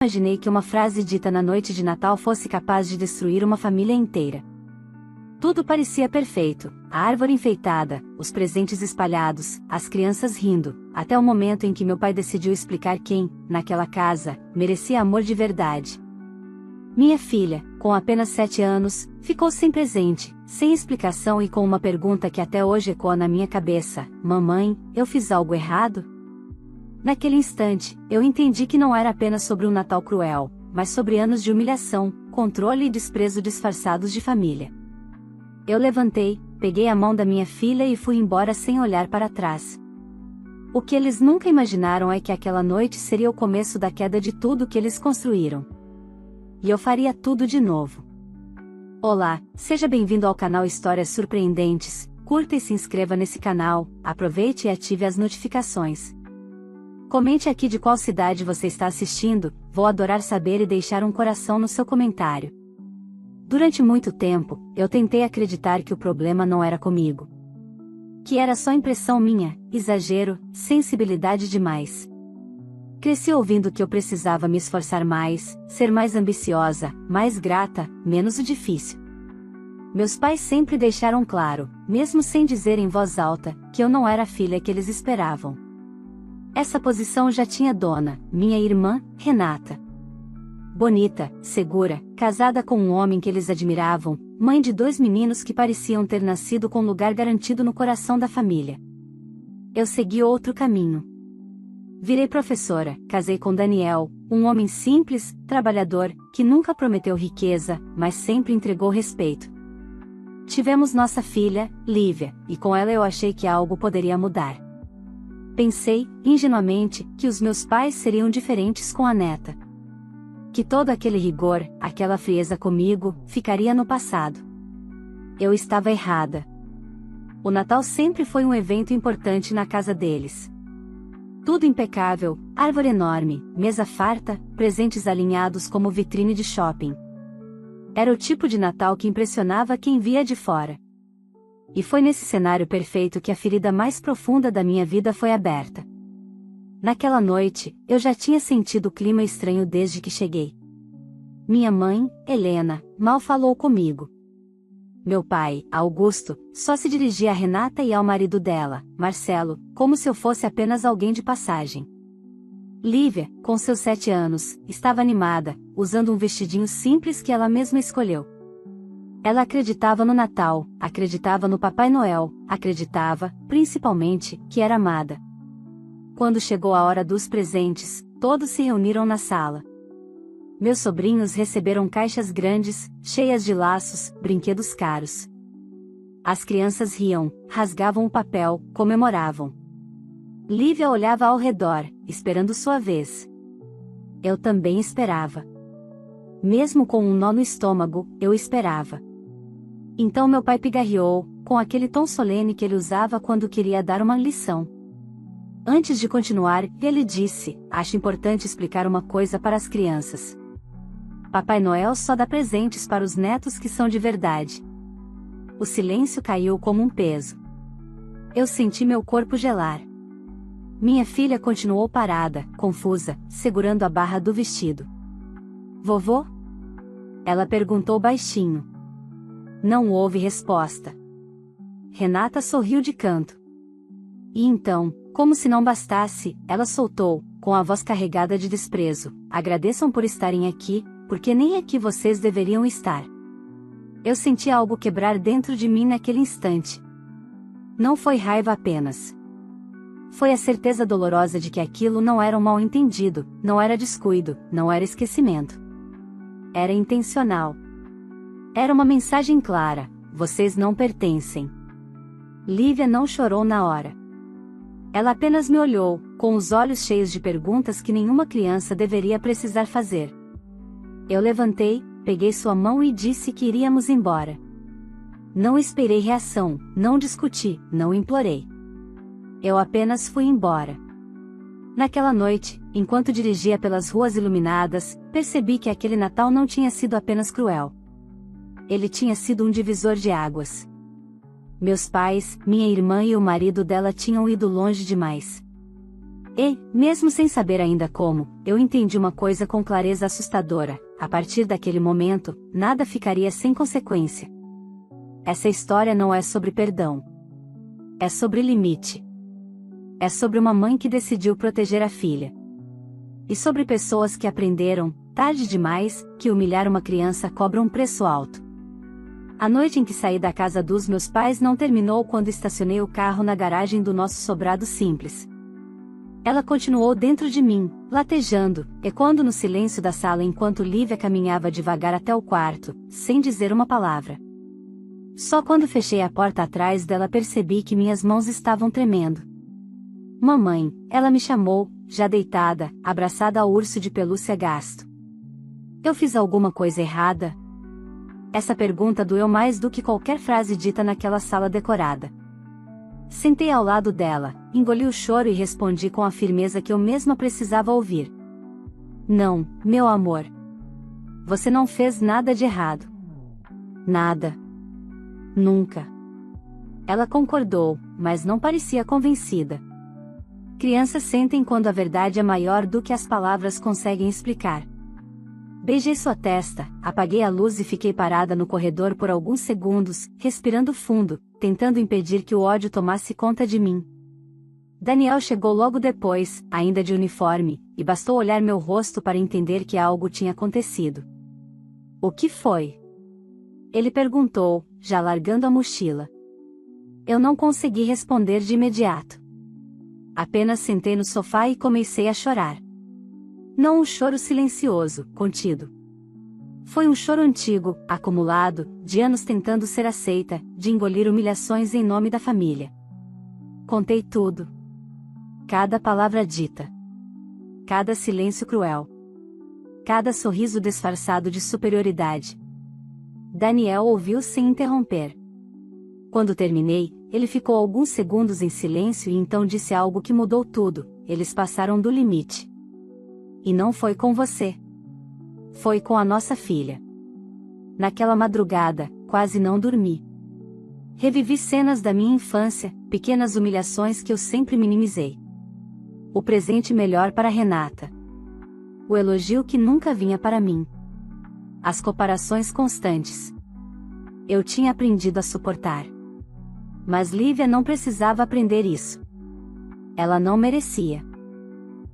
Imaginei que uma frase dita na noite de Natal fosse capaz de destruir uma família inteira. Tudo parecia perfeito, a árvore enfeitada, os presentes espalhados, as crianças rindo, até o momento em que meu pai decidiu explicar quem, naquela casa, merecia amor de verdade. Minha filha, com apenas 7 anos, ficou sem presente, sem explicação e com uma pergunta que até hoje ecoa na minha cabeça: mamãe, eu fiz algo errado? Naquele instante, eu entendi que não era apenas sobre um Natal cruel, mas sobre anos de humilhação, controle e desprezo disfarçados de família. Eu levantei, peguei a mão da minha filha e fui embora sem olhar para trás. O que eles nunca imaginaram é que aquela noite seria o começo da queda de tudo que eles construíram. E eu faria tudo de novo. Olá, seja bem-vindo ao canal Histórias Surpreendentes. Curta e se inscreva nesse canal, aproveite e ative as notificações. Comente aqui de qual cidade você está assistindo, vou adorar saber e deixar um coração no seu comentário. Durante muito tempo, eu tentei acreditar que o problema não era comigo. Que era só impressão minha, exagero, sensibilidade demais. Cresci ouvindo que eu precisava me esforçar mais, ser mais ambiciosa, mais grata, menos o difícil. Meus pais sempre deixaram claro, mesmo sem dizer em voz alta, que eu não era a filha que eles esperavam. Essa posição já tinha dona, minha irmã, Renata. Bonita, segura, casada com um homem que eles admiravam, mãe de 2 meninos que pareciam ter nascido com lugar garantido no coração da família. Eu segui outro caminho. Virei professora, casei com Daniel, um homem simples, trabalhador, que nunca prometeu riqueza, mas sempre entregou respeito. Tivemos nossa filha, Lívia, e com ela eu achei que algo poderia mudar. Pensei, ingenuamente, que os meus pais seriam diferentes com a neta. Que todo aquele rigor, aquela frieza comigo, ficaria no passado. Eu estava errada. O Natal sempre foi um evento importante na casa deles. Tudo impecável, árvore enorme, mesa farta, presentes alinhados como vitrine de shopping. Era o tipo de Natal que impressionava quem via de fora. E foi nesse cenário perfeito que a ferida mais profunda da minha vida foi aberta. Naquela noite, eu já tinha sentido o clima estranho desde que cheguei. Minha mãe, Helena, mal falou comigo. Meu pai, Augusto, só se dirigia a Renata e ao marido dela, Marcelo, como se eu fosse apenas alguém de passagem. Lívia, com seus 7 anos, estava animada, usando um vestidinho simples que ela mesma escolheu. Ela acreditava no Natal, acreditava no Papai Noel, acreditava, principalmente, que era amada. Quando chegou a hora dos presentes, todos se reuniram na sala. Meus sobrinhos receberam caixas grandes, cheias de laços, brinquedos caros. As crianças riam, rasgavam o papel, comemoravam. Lívia olhava ao redor, esperando sua vez. Eu também esperava. Mesmo com um nó no estômago, eu esperava. Então meu pai pigarreou, com aquele tom solene que ele usava quando queria dar uma lição. Antes de continuar, ele disse: acho importante explicar uma coisa para as crianças. Papai Noel só dá presentes para os netos que são de verdade. O silêncio caiu como um peso. Eu senti meu corpo gelar. Minha filha continuou parada, confusa, segurando a barra do vestido. Vovô? Ela perguntou baixinho. Não houve resposta. Renata sorriu de canto. E então, como se não bastasse, ela soltou, com a voz carregada de desprezo: agradeçam por estarem aqui, porque nem aqui vocês deveriam estar. Eu senti algo quebrar dentro de mim naquele instante. Não foi raiva apenas. Foi a certeza dolorosa de que aquilo não era um mal-entendido, não era descuido, não era esquecimento. Era intencional. Era uma mensagem clara: vocês não pertencem. Lívia não chorou na hora. Ela apenas me olhou, com os olhos cheios de perguntas que nenhuma criança deveria precisar fazer. Eu levantei, peguei sua mão e disse que iríamos embora. Não esperei reação, não discuti, não implorei. Eu apenas fui embora. Naquela noite, enquanto dirigia pelas ruas iluminadas, percebi que aquele Natal não tinha sido apenas cruel. Ele tinha sido um divisor de águas. Meus pais, minha irmã e o marido dela tinham ido longe demais. E, mesmo sem saber ainda como, eu entendi uma coisa com clareza assustadora: a partir daquele momento, nada ficaria sem consequência. Essa história não é sobre perdão. É sobre limite. É sobre uma mãe que decidiu proteger a filha. E sobre pessoas que aprenderam, tarde demais, que humilhar uma criança cobra um preço alto. A noite em que saí da casa dos meus pais não terminou quando estacionei o carro na garagem do nosso sobrado simples. Ela continuou dentro de mim, latejando, ecoando no silêncio da sala enquanto Lívia caminhava devagar até o quarto, sem dizer uma palavra. Só quando fechei a porta atrás dela percebi que minhas mãos estavam tremendo. Mamãe, ela me chamou, já deitada, abraçada ao urso de pelúcia gasto. Eu fiz alguma coisa errada? Essa pergunta doeu mais do que qualquer frase dita naquela sala decorada. Sentei ao lado dela, engoli o choro e respondi com a firmeza que eu mesma precisava ouvir. Não, meu amor. Você não fez nada de errado. Nada. Nunca. Ela concordou, mas não parecia convencida. Crianças sentem quando a verdade é maior do que as palavras conseguem explicar. Beijei sua testa, apaguei a luz e fiquei parada no corredor por alguns segundos, respirando fundo, tentando impedir que o ódio tomasse conta de mim. Daniel chegou logo depois, ainda de uniforme, e bastou olhar meu rosto para entender que algo tinha acontecido. O que foi? Ele perguntou, já largando a mochila. Eu não consegui responder de imediato. Apenas sentei no sofá e comecei a chorar. Não um choro silencioso, contido. Foi um choro antigo, acumulado, de anos tentando ser aceita, de engolir humilhações em nome da família. Contei tudo. Cada palavra dita. Cada silêncio cruel. Cada sorriso disfarçado de superioridade. Daniel ouviu sem interromper. Quando terminei, ele ficou alguns segundos em silêncio e então disse algo que mudou tudo: eles passaram do limite. E não foi com você. Foi com a nossa filha. Naquela madrugada, quase não dormi. Revivi cenas da minha infância, pequenas humilhações que eu sempre minimizei. O presente melhor para Renata. O elogio que nunca vinha para mim. As comparações constantes. Eu tinha aprendido a suportar. Mas Lívia não precisava aprender isso. Ela não merecia.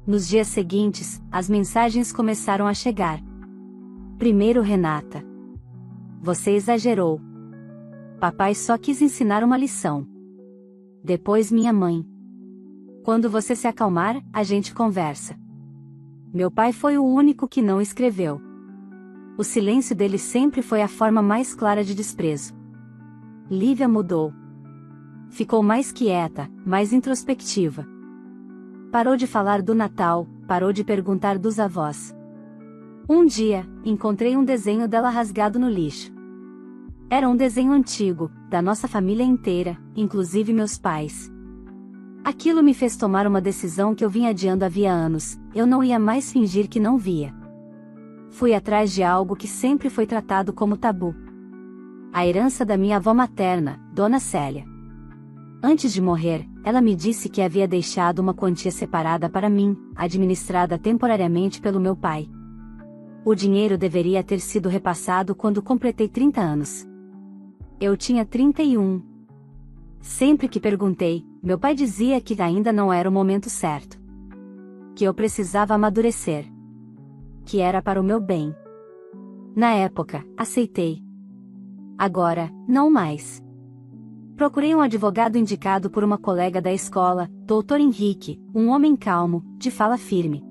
Nos dias seguintes, as mensagens começaram a chegar. Primeiro Renata. Você exagerou. Papai só quis ensinar uma lição. Depois minha mãe. Quando você se acalmar, a gente conversa. Meu pai foi o único que não escreveu. O silêncio dele sempre foi a forma mais clara de desprezo. Lívia mudou. Ficou mais quieta, mais introspectiva. Parou de falar do Natal, parou de perguntar dos avós. Um dia, encontrei um desenho dela rasgado no lixo. Era um desenho antigo, da nossa família inteira, inclusive meus pais. Aquilo me fez tomar uma decisão que eu vinha adiando havia anos: eu não ia mais fingir que não via. Fui atrás de algo que sempre foi tratado como tabu. A herança da minha avó materna, Dona Célia. Antes de morrer, ela me disse que havia deixado uma quantia separada para mim, administrada temporariamente pelo meu pai. O dinheiro deveria ter sido repassado quando completei 30 anos. Eu tinha 31. Sempre que perguntei, meu pai dizia que ainda não era o momento certo. Que eu precisava amadurecer. Que era para o meu bem. Na época, aceitei. Agora, não mais. Procurei um advogado indicado por uma colega da escola, Dr. Henrique, um homem calmo, de fala firme.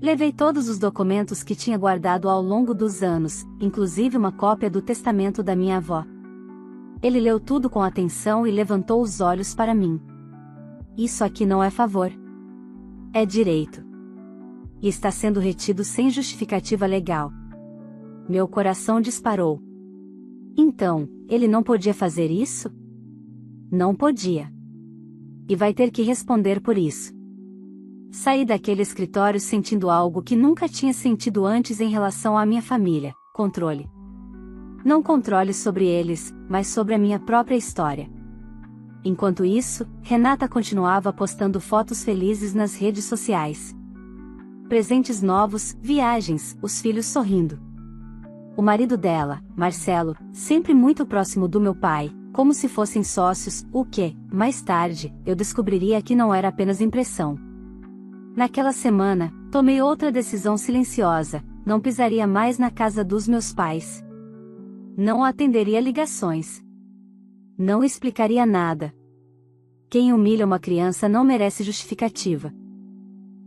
Levei todos os documentos que tinha guardado ao longo dos anos, inclusive uma cópia do testamento da minha avó. Ele leu tudo com atenção e levantou os olhos para mim. Isso aqui não é favor. É direito. E está sendo retido sem justificativa legal. Meu coração disparou. Então, ele não podia fazer isso? Não podia. E vai ter que responder por isso. Saí daquele escritório sentindo algo que nunca tinha sentido antes em relação à minha família: controle. Não controle sobre eles, mas sobre a minha própria história. Enquanto isso, Renata continuava postando fotos felizes nas redes sociais. Presentes novos, viagens, os filhos sorrindo. O marido dela, Marcelo, sempre muito próximo do meu pai, como se fossem sócios, o que, mais tarde, eu descobriria que não era apenas impressão. Naquela semana, tomei outra decisão silenciosa: não pisaria mais na casa dos meus pais. Não atenderia ligações. Não explicaria nada. Quem humilha uma criança não merece justificativa.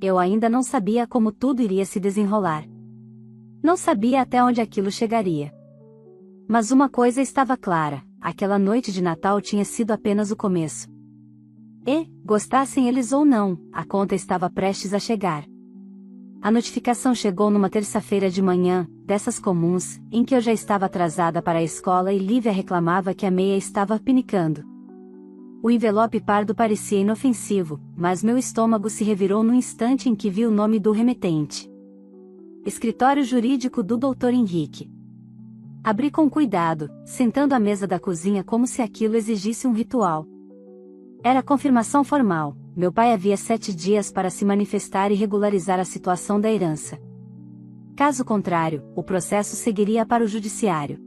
Eu ainda não sabia como tudo iria se desenrolar. Não sabia até onde aquilo chegaria. Mas uma coisa estava clara: aquela noite de Natal tinha sido apenas o começo. E, gostassem eles ou não, a conta estava prestes a chegar. A notificação chegou numa terça-feira de manhã, dessas comuns, em que eu já estava atrasada para a escola e Lívia reclamava que a meia estava pinicando. O envelope pardo parecia inofensivo, mas meu estômago se revirou no instante em que vi o nome do remetente. Escritório Jurídico do Dr. Henrique. Abri com cuidado, sentando à mesa da cozinha como se aquilo exigisse um ritual. Era confirmação formal: meu pai havia 7 dias para se manifestar e regularizar a situação da herança. Caso contrário, o processo seguiria para o judiciário.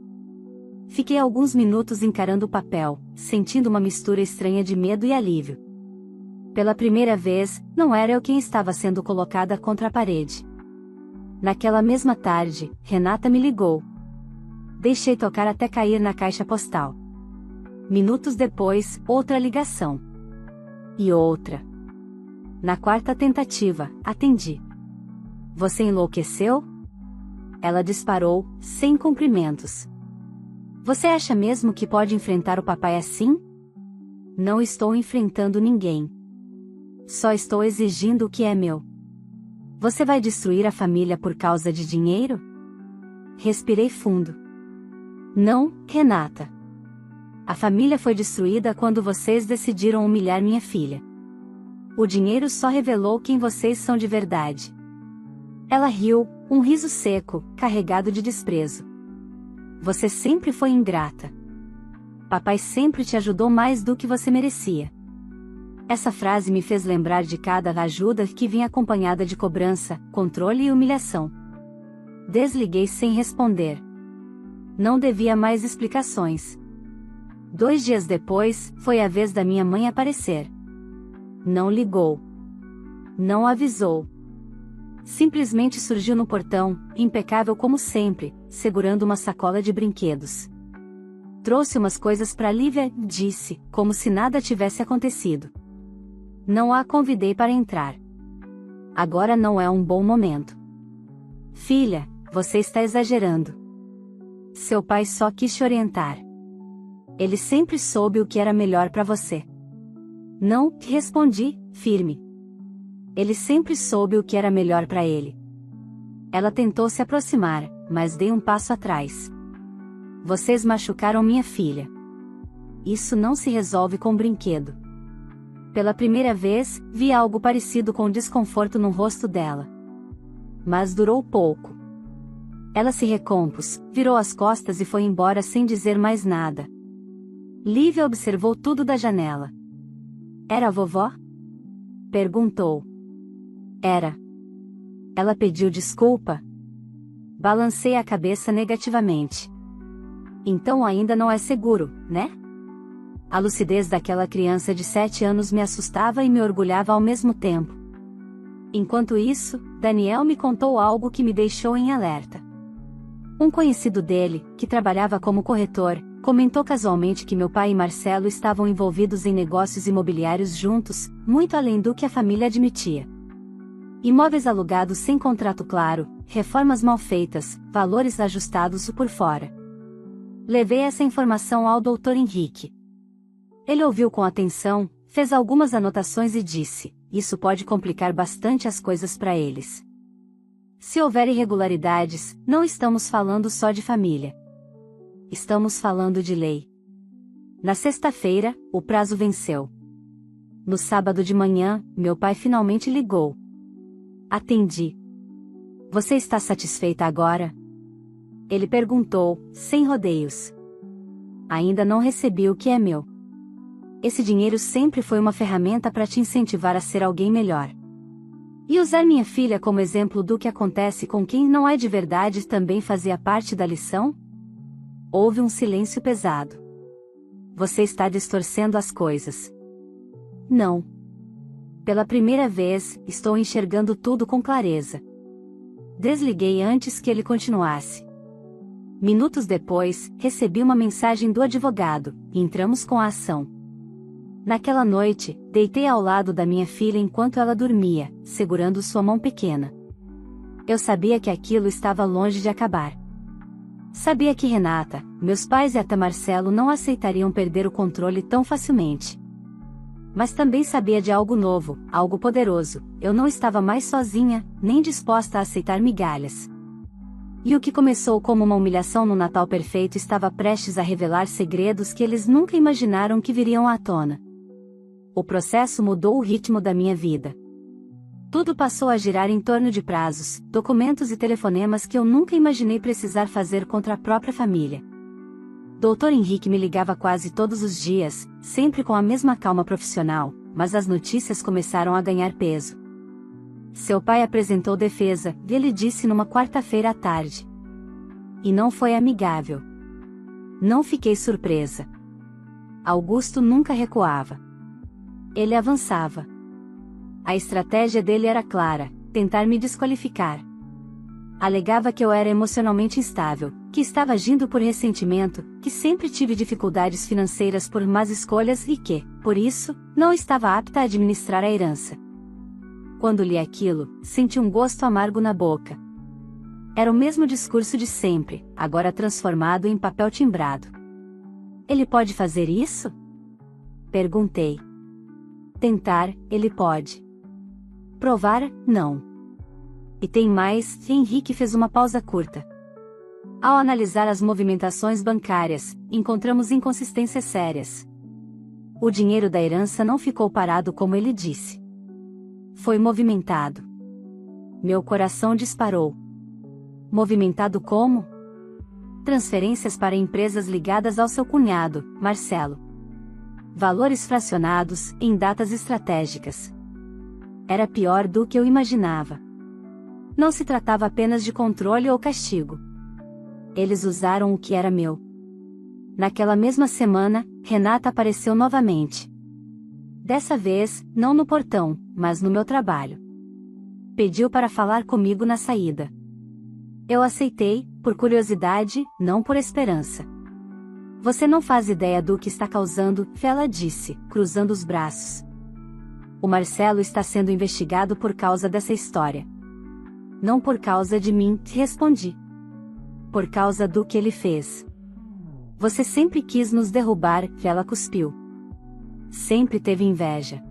Fiquei alguns minutos encarando o papel, sentindo uma mistura estranha de medo e alívio. Pela primeira vez, não era eu quem estava sendo colocada contra a parede. Naquela mesma tarde, Renata me ligou. Deixei tocar até cair na caixa postal. Minutos depois, outra ligação. E outra. Na quarta tentativa, atendi. Você enlouqueceu? Ela disparou, sem cumprimentos. Você acha mesmo que pode enfrentar o papai assim? Não estou enfrentando ninguém. Só estou exigindo o que é meu. Você vai destruir a família por causa de dinheiro? Respirei fundo. Não, Renata. A família foi destruída quando vocês decidiram humilhar minha filha. O dinheiro só revelou quem vocês são de verdade. Ela riu, um riso seco, carregado de desprezo. Você sempre foi ingrata. Papai sempre te ajudou mais do que você merecia. Essa frase me fez lembrar de cada ajuda que vinha acompanhada de cobrança, controle e humilhação. Desliguei sem responder. Não devia mais explicações. 2 dias depois, foi a vez da minha mãe aparecer. Não ligou. Não avisou. Simplesmente surgiu no portão, impecável como sempre, segurando uma sacola de brinquedos. Trouxe umas coisas para Lívia, disse, como se nada tivesse acontecido. Não a convidei para entrar. Agora não é um bom momento. Filha, você está exagerando. Seu pai só quis te orientar. Ele sempre soube o que era melhor para você. Não, respondi, firme. Ele sempre soube o que era melhor para ele. Ela tentou se aproximar, mas dei um passo atrás. Vocês machucaram minha filha. Isso não se resolve com brinquedo. Pela primeira vez, vi algo parecido com desconforto no rosto dela. Mas durou pouco. Ela se recompôs, virou as costas e foi embora sem dizer mais nada. Lívia observou tudo da janela. Era a vovó? Perguntou. Era. Ela pediu desculpa? Balancei a cabeça negativamente. Então ainda não é seguro, né? A lucidez daquela criança de 7 anos me assustava e me orgulhava ao mesmo tempo. Enquanto isso, Daniel me contou algo que me deixou em alerta. Um conhecido dele, que trabalhava como corretor, comentou casualmente que meu pai e Marcelo estavam envolvidos em negócios imobiliários juntos, muito além do que a família admitia. Imóveis alugados sem contrato claro, reformas mal feitas, valores ajustados por fora. Levei essa informação ao Dr. Henrique. Ele ouviu com atenção, fez algumas anotações e disse: isso pode complicar bastante as coisas para eles. Se houver irregularidades, não estamos falando só de família. Estamos falando de lei. Na sexta-feira, o prazo venceu. No sábado de manhã, meu pai finalmente ligou. Atendi. Você está satisfeita agora? Ele perguntou, sem rodeios. Ainda não recebi o que é meu. Esse dinheiro sempre foi uma ferramenta para te incentivar a ser alguém melhor. E usar minha filha como exemplo do que acontece com quem não é de verdade também fazia parte da lição? Houve um silêncio pesado. Você está distorcendo as coisas. Não. Pela primeira vez, estou enxergando tudo com clareza. Desliguei antes que ele continuasse. Minutos depois, recebi uma mensagem do advogado, e entramos com a ação. Naquela noite, deitei ao lado da minha filha enquanto ela dormia, segurando sua mão pequena. Eu sabia que aquilo estava longe de acabar. Sabia que Renata, meus pais e até Marcelo não aceitariam perder o controle tão facilmente. Mas também sabia de algo novo, algo poderoso. Eu não estava mais sozinha, nem disposta a aceitar migalhas. E o que começou como uma humilhação no Natal perfeito estava prestes a revelar segredos que eles nunca imaginaram que viriam à tona. O processo mudou o ritmo da minha vida. Tudo passou a girar em torno de prazos, documentos e telefonemas que eu nunca imaginei precisar fazer contra a própria família. Dr. Henrique me ligava quase todos os dias, sempre com a mesma calma profissional, mas as notícias começaram a ganhar peso. Seu pai apresentou defesa, e ele disse numa quarta-feira à tarde. E não foi amigável. Não fiquei surpresa. Augusto nunca recuava. Ele avançava. A estratégia dele era clara: tentar me desqualificar. Alegava que eu era emocionalmente instável, que estava agindo por ressentimento, que sempre tive dificuldades financeiras por más escolhas e que, por isso, não estava apta a administrar a herança. Quando li aquilo, senti um gosto amargo na boca. Era o mesmo discurso de sempre, agora transformado em papel timbrado. Ele pode fazer isso? Perguntei. Tentar, ele pode. Provar, não. E tem mais, Henrique fez uma pausa curta. Ao analisar as movimentações bancárias, encontramos inconsistências sérias. O dinheiro da herança não ficou parado como ele disse. Foi movimentado. Meu coração disparou. Movimentado como? Transferências para empresas ligadas ao seu cunhado, Marcelo. Valores fracionados, em datas estratégicas. Era pior do que eu imaginava. Não se tratava apenas de controle ou castigo. Eles usaram o que era meu. Naquela mesma semana, Renata apareceu novamente. Dessa vez, não no portão, mas no meu trabalho. Pediu para falar comigo na saída. Eu aceitei, por curiosidade, não por esperança. Você não faz ideia do que está causando, ela disse, cruzando os braços. O Marcelo está sendo investigado por causa dessa história. Não por causa de mim, respondi. Por causa do que ele fez. Você sempre quis nos derrubar, ela cuspiu. Sempre teve inveja.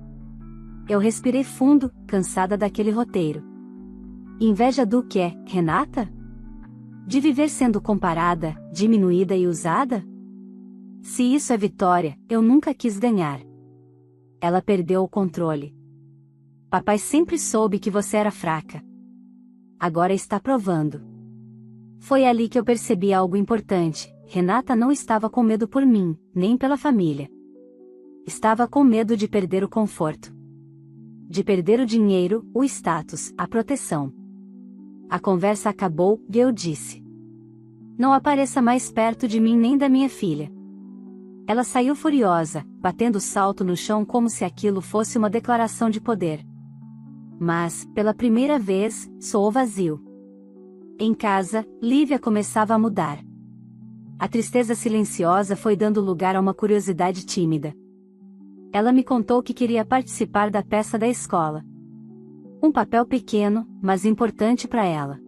Eu respirei fundo, cansada daquele roteiro. Inveja do que, Renata? De viver sendo comparada, diminuída e usada? Se isso é vitória, eu nunca quis ganhar. Ela perdeu o controle. Papai sempre soube que você era fraca. Agora está provando. Foi ali que eu percebi algo importante: Renata não estava com medo por mim, nem pela família. Estava com medo de perder o conforto. De perder o dinheiro, o status, a proteção. A conversa acabou, e eu disse: não apareça mais perto de mim nem da minha filha. Ela saiu furiosa, batendo o salto no chão como se aquilo fosse uma declaração de poder. Mas, pela primeira vez, soou vazio. Em casa, Lívia começava a mudar. A tristeza silenciosa foi dando lugar a uma curiosidade tímida. Ela me contou que queria participar da peça da escola. Um papel pequeno, mas importante para ela.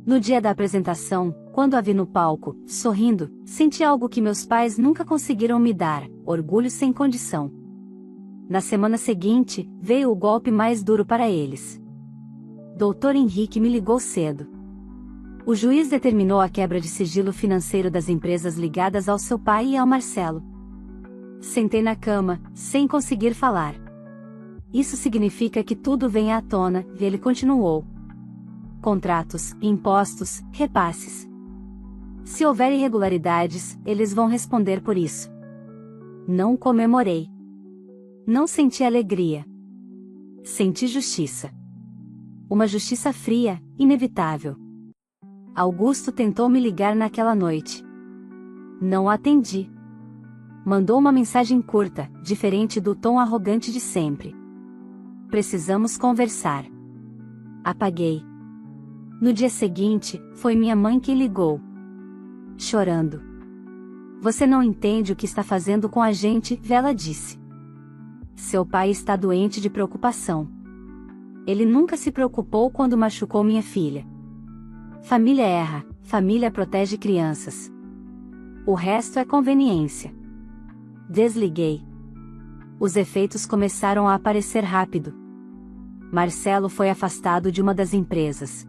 No dia da apresentação, quando a vi no palco, sorrindo, senti algo que meus pais nunca conseguiram me dar: orgulho sem condição. Na semana seguinte, veio o golpe mais duro para eles. Dr. Henrique me ligou cedo. O juiz determinou a quebra de sigilo financeiro das empresas ligadas ao seu pai e ao Marcelo. Sentei na cama, sem conseguir falar. Isso significa que tudo vem à tona, e ele continuou. Contratos, impostos, repasses. Se houver irregularidades, eles vão responder por isso. Não comemorei. Não senti alegria. Senti justiça. Uma justiça fria, inevitável. Augusto tentou me ligar naquela noite. Não atendi. Mandou uma mensagem curta, diferente do tom arrogante de sempre. Precisamos conversar. Apaguei. No dia seguinte, foi minha mãe quem ligou. Chorando. Você não entende o que está fazendo com a gente, ela disse. Seu pai está doente de preocupação. Ele nunca se preocupou quando machucou minha filha. Família erra, família protege crianças. O resto é conveniência. Desliguei. Os efeitos começaram a aparecer rápido. Marcelo foi afastado de uma das empresas.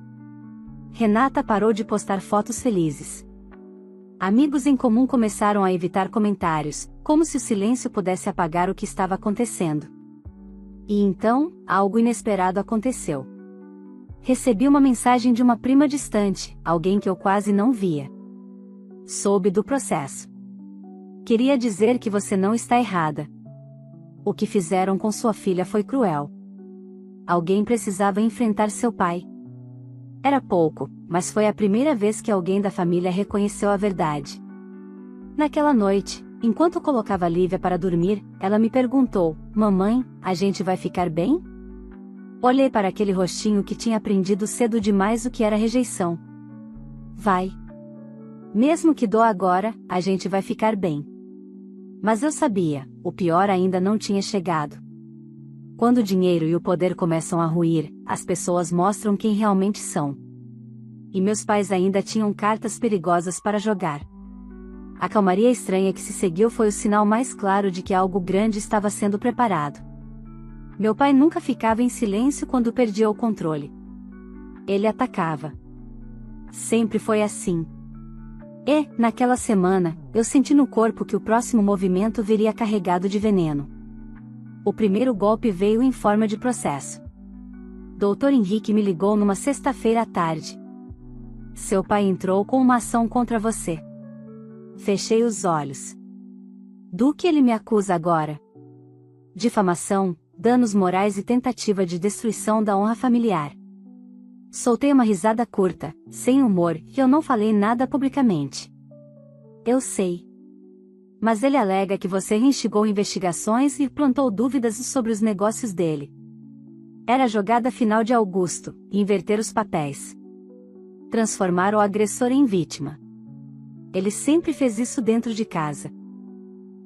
Renata parou de postar fotos felizes. Amigos em comum começaram a evitar comentários, como se o silêncio pudesse apagar o que estava acontecendo. E então, algo inesperado aconteceu. Recebi uma mensagem de uma prima distante, alguém que eu quase não via. Soube do processo. Queria dizer que você não está errada. O que fizeram com sua filha foi cruel. Alguém precisava enfrentar seu pai. Era pouco, mas foi a primeira vez que alguém da família reconheceu a verdade. Naquela noite, enquanto colocava Lívia para dormir, ela me perguntou: Mamãe, a gente vai ficar bem? Olhei para aquele rostinho que tinha aprendido cedo demais o que era rejeição. Vai. Mesmo que doa agora, a gente vai ficar bem. Mas eu sabia, o pior ainda não tinha chegado. Quando o dinheiro e o poder começam a ruir, as pessoas mostram quem realmente são. E meus pais ainda tinham cartas perigosas para jogar. A calmaria estranha que se seguiu foi o sinal mais claro de que algo grande estava sendo preparado. Meu pai nunca ficava em silêncio quando perdia o controle. Ele atacava. Sempre foi assim. E, naquela semana, eu senti no corpo que o próximo movimento viria carregado de veneno. O primeiro golpe veio em forma de processo. Dr. Henrique me ligou numa sexta-feira à tarde. Seu pai entrou com uma ação contra você. Fechei os olhos. Do que ele me acusa agora? Difamação, danos morais e tentativa de destruição da honra familiar. Soltei uma risada curta, sem humor, e eu não falei nada publicamente. Eu sei. Mas ele alega que você instigou investigações e plantou dúvidas sobre os negócios dele. Era a jogada final de Augusto, inverter os papéis. Transformar o agressor em vítima. Ele sempre fez isso dentro de casa.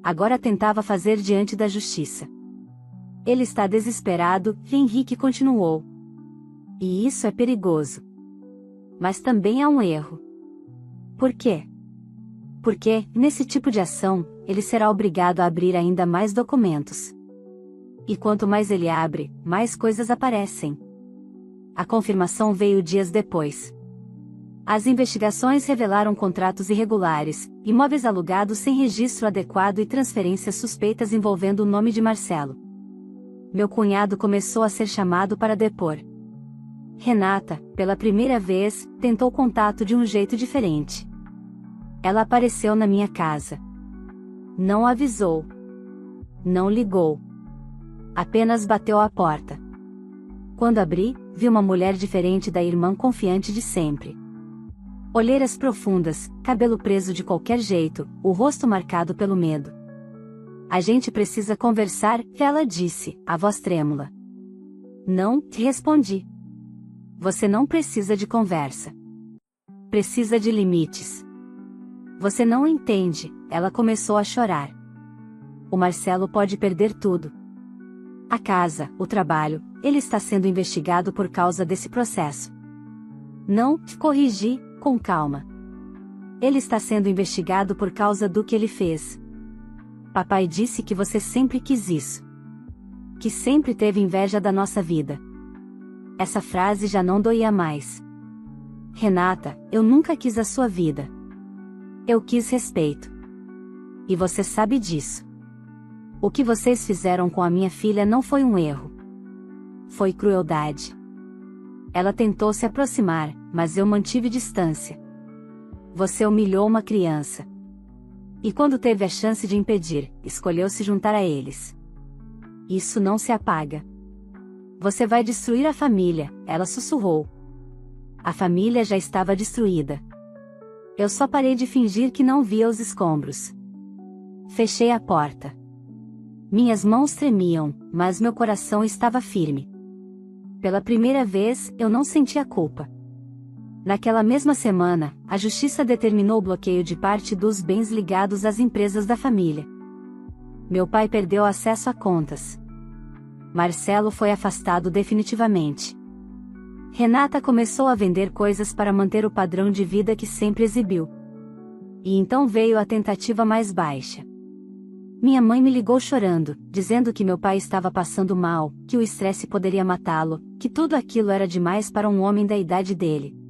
Agora tentava fazer diante da justiça. Ele está desesperado, e Henrique continuou. E isso é perigoso. Mas também há um erro. Por quê? Porque, nesse tipo de ação, ele será obrigado a abrir ainda mais documentos. E quanto mais ele abre, mais coisas aparecem. A confirmação veio dias depois. As investigações revelaram contratos irregulares, imóveis alugados sem registro adequado e transferências suspeitas envolvendo o nome de Marcelo. Meu cunhado começou a ser chamado para depor. Renata, pela primeira vez, tentou contato de um jeito diferente. Ela apareceu na minha casa. Não avisou. Não ligou. Apenas bateu à porta. Quando abri, vi uma mulher diferente da irmã confiante de sempre. Olheiras profundas, cabelo preso de qualquer jeito, o rosto marcado pelo medo. A gente precisa conversar, ela disse, a voz trêmula. Não, respondi. Você não precisa de conversa. Precisa de limites. Você não entende, ela começou a chorar. O Marcelo pode perder tudo. A casa, o trabalho, ele está sendo investigado por causa desse processo. Não, corrigi, com calma. Ele está sendo investigado por causa do que ele fez. Papai disse que você sempre quis isso. Que sempre teve inveja da nossa vida. Essa frase já não doía mais. Renata, eu nunca quis a sua vida. Eu quis respeito. E você sabe disso. O que vocês fizeram com a minha filha não foi um erro. Foi crueldade. Ela tentou se aproximar, mas eu mantive distância. Você humilhou uma criança. E quando teve a chance de impedir, escolheu se juntar a eles. Isso não se apaga. Você vai destruir a família, ela sussurrou. A família já estava destruída. Eu só parei de fingir que não via os escombros. Fechei a porta. Minhas mãos tremiam, mas meu coração estava firme. Pela primeira vez, eu não sentia culpa. Naquela mesma semana, a justiça determinou o bloqueio de parte dos bens ligados às empresas da família. Meu pai perdeu acesso a contas. Marcelo foi afastado definitivamente. Renata começou a vender coisas para manter o padrão de vida que sempre exibiu. E então veio a tentativa mais baixa. Minha mãe me ligou chorando, dizendo que meu pai estava passando mal, que o estresse poderia matá-lo, que tudo aquilo era demais para um homem da idade dele.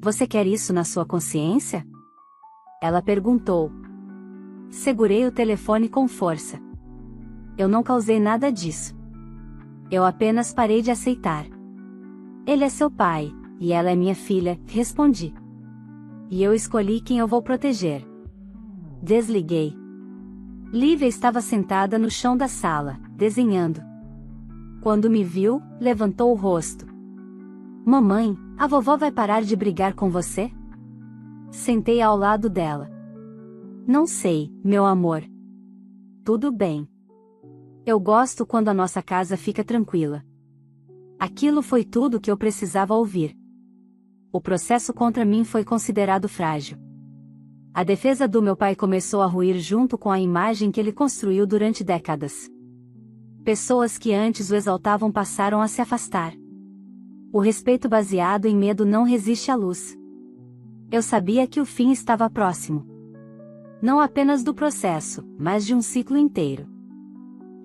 Você quer isso na sua consciência? Ela perguntou. Segurei o telefone com força. Eu não causei nada disso. Eu apenas parei de aceitar. Ele é seu pai, e ela é minha filha, respondi. E eu escolhi quem eu vou proteger. Desliguei. Lívia estava sentada no chão da sala, desenhando. Quando me viu, levantou o rosto. Mamãe, a vovó vai parar de brigar com você? Sentei ao lado dela. Não sei, meu amor. Tudo bem. Eu gosto quando a nossa casa fica tranquila. Aquilo foi tudo que eu precisava ouvir. O processo contra mim foi considerado frágil. A defesa do meu pai começou a ruir junto com a imagem que ele construiu durante décadas. Pessoas que antes o exaltavam passaram a se afastar. O respeito baseado em medo não resiste à luz. Eu sabia que o fim estava próximo. Não apenas do processo, mas de um ciclo inteiro.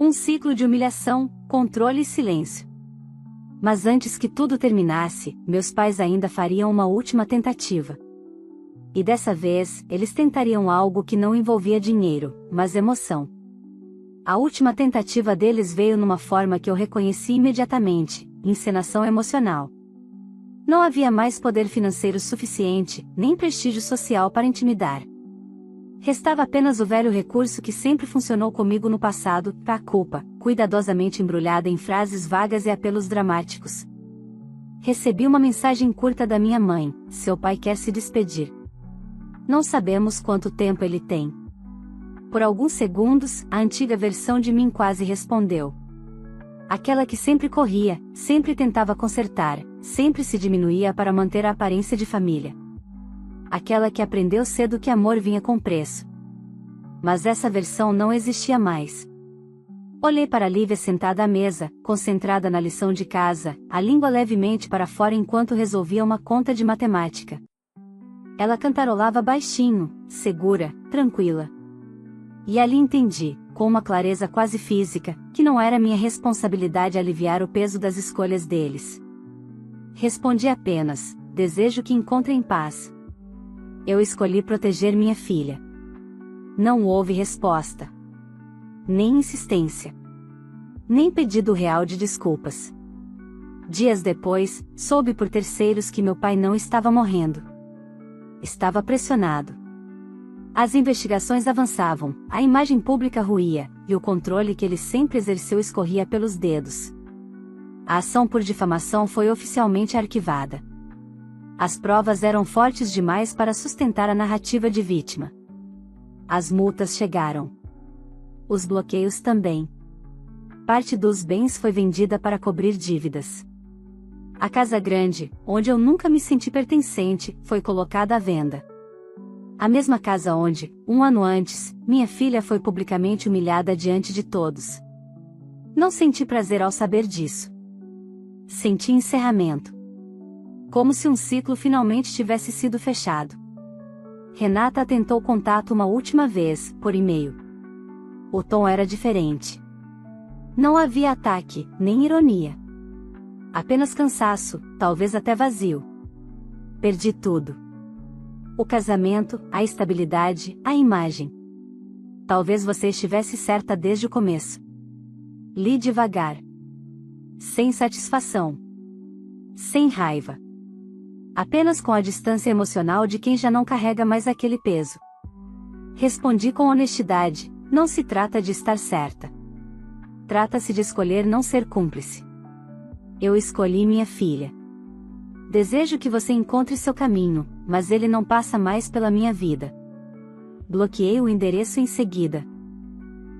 Um ciclo de humilhação, controle e silêncio. Mas antes que tudo terminasse, meus pais ainda fariam uma última tentativa. E dessa vez, eles tentariam algo que não envolvia dinheiro, mas emoção. A última tentativa deles veio numa forma que eu reconheci imediatamente: encenação emocional. Não havia mais poder financeiro suficiente, nem prestígio social para intimidar. Restava apenas o velho recurso que sempre funcionou comigo no passado: a culpa, cuidadosamente embrulhada em frases vagas e apelos dramáticos. Recebi uma mensagem curta da minha mãe: seu pai quer se despedir. Não sabemos quanto tempo ele tem. Por alguns segundos, a antiga versão de mim quase respondeu. Aquela que sempre corria, sempre tentava consertar, sempre se diminuía para manter a aparência de família. Aquela que aprendeu cedo que amor vinha com preço. Mas essa versão não existia mais. Olhei para Lívia sentada à mesa, concentrada na lição de casa, a língua levemente para fora enquanto resolvia uma conta de matemática. Ela cantarolava baixinho, segura, tranquila. E ali entendi, com uma clareza quase física, que não era minha responsabilidade aliviar o peso das escolhas deles. Respondi apenas: desejo que encontrem paz. Eu escolhi proteger minha filha. Não houve resposta. Nem insistência. Nem pedido real de desculpas. Dias depois, soube por terceiros que meu pai não estava morrendo. Estava pressionado. As investigações avançavam, a imagem pública ruía, e o controle que ele sempre exerceu escorria pelos dedos. A ação por difamação foi oficialmente arquivada. As provas eram fortes demais para sustentar a narrativa de vítima. As multas chegaram. Os bloqueios também. Parte dos bens foi vendida para cobrir dívidas. A casa grande, onde eu nunca me senti pertencente, foi colocada à venda. A mesma casa onde, um ano antes, minha filha foi publicamente humilhada diante de todos. Não senti prazer ao saber disso. Senti encerramento. Como se um ciclo finalmente tivesse sido fechado. Renata tentou contato uma última vez, por e-mail. O tom era diferente. Não havia ataque, nem ironia. Apenas cansaço, talvez até vazio. Perdi tudo. O casamento, a estabilidade, a imagem. Talvez você estivesse certa desde o começo. Li devagar. Sem satisfação. Sem raiva. Apenas com a distância emocional de quem já não carrega mais aquele peso. Respondi com honestidade: não se trata de estar certa. Trata-se de escolher não ser cúmplice. Eu escolhi minha filha. Desejo que você encontre seu caminho, mas ele não passa mais pela minha vida. Bloqueei o endereço em seguida.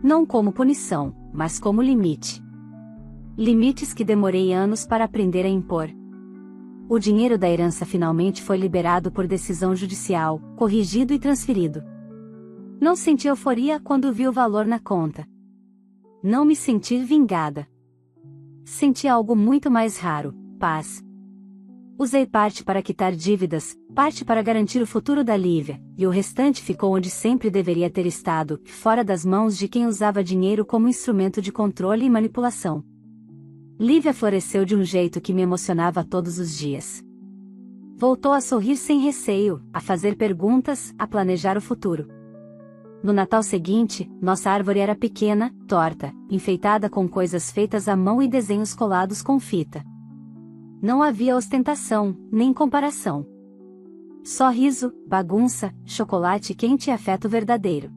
Não como punição, mas como limite. Limites que demorei anos para aprender a impor. O dinheiro da herança finalmente foi liberado por decisão judicial, corrigido e transferido. Não senti euforia quando vi o valor na conta. Não me senti vingada. Senti algo muito mais raro: paz. Usei parte para quitar dívidas, parte para garantir o futuro da Lívia, e o restante ficou onde sempre deveria ter estado, fora das mãos de quem usava dinheiro como instrumento de controle e manipulação. Lívia floresceu de um jeito que me emocionava todos os dias. Voltou a sorrir sem receio, a fazer perguntas, a planejar o futuro. No Natal seguinte, nossa árvore era pequena, torta, enfeitada com coisas feitas à mão e desenhos colados com fita. Não havia ostentação, nem comparação. Só riso, bagunça, chocolate quente e afeto verdadeiro.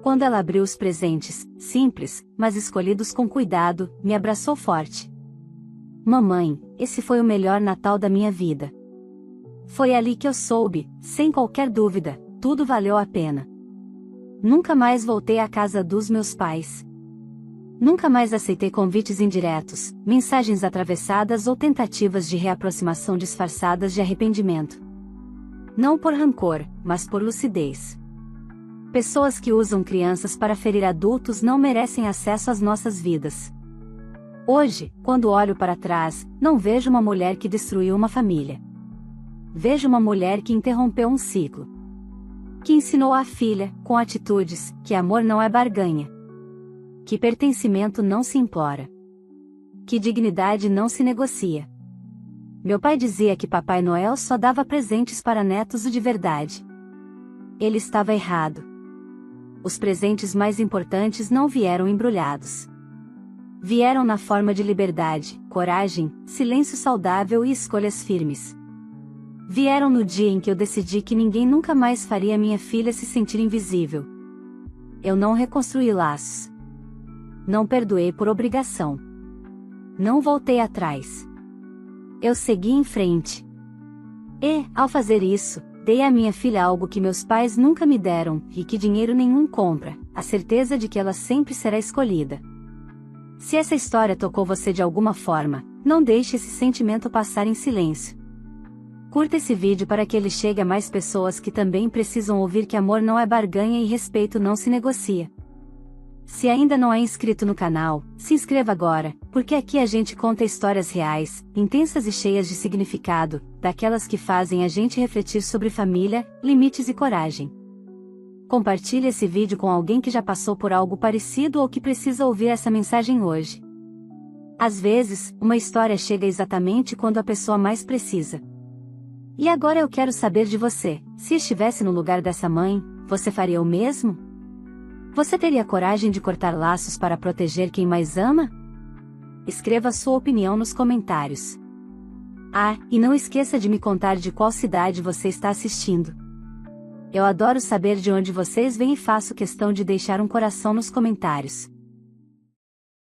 Quando ela abriu os presentes, simples, mas escolhidos com cuidado, me abraçou forte. Mamãe, esse foi o melhor Natal da minha vida. Foi ali que eu soube, sem qualquer dúvida, tudo valeu a pena. Nunca mais voltei à casa dos meus pais. Nunca mais aceitei convites indiretos, mensagens atravessadas ou tentativas de reaproximação disfarçadas de arrependimento. Não por rancor, mas por lucidez. Pessoas que usam crianças para ferir adultos não merecem acesso às nossas vidas. Hoje, quando olho para trás, não vejo uma mulher que destruiu uma família. Vejo uma mulher que interrompeu um ciclo. Que ensinou à filha, com atitudes, que amor não é barganha. Que pertencimento não se implora. Que dignidade não se negocia. Meu pai dizia que Papai Noel só dava presentes para netos de verdade. Ele estava errado. Os presentes mais importantes não vieram embrulhados. Vieram na forma de liberdade, coragem, silêncio saudável e escolhas firmes. Vieram no dia em que eu decidi que ninguém nunca mais faria minha filha se sentir invisível. Eu não reconstruí laços. Não perdoei por obrigação. Não voltei atrás. Eu segui em frente. E, ao fazer isso, dei à minha filha algo que meus pais nunca me deram, e que dinheiro nenhum compra: a certeza de que ela sempre será escolhida. Se essa história tocou você de alguma forma, não deixe esse sentimento passar em silêncio. Curta esse vídeo para que ele chegue a mais pessoas que também precisam ouvir que amor não é barganha e respeito não se negocia. Se ainda não é inscrito no canal, se inscreva agora, porque aqui a gente conta histórias reais, intensas e cheias de significado, daquelas que fazem a gente refletir sobre família, limites e coragem. Compartilhe esse vídeo com alguém que já passou por algo parecido ou que precisa ouvir essa mensagem hoje. Às vezes, uma história chega exatamente quando a pessoa mais precisa. E agora eu quero saber de você: se estivesse no lugar dessa mãe, você faria o mesmo? Você teria coragem de cortar laços para proteger quem mais ama? Escreva sua opinião nos comentários. Ah, e não esqueça de me contar de qual cidade você está assistindo. Eu adoro saber de onde vocês vêm e faço questão de deixar um coração nos comentários.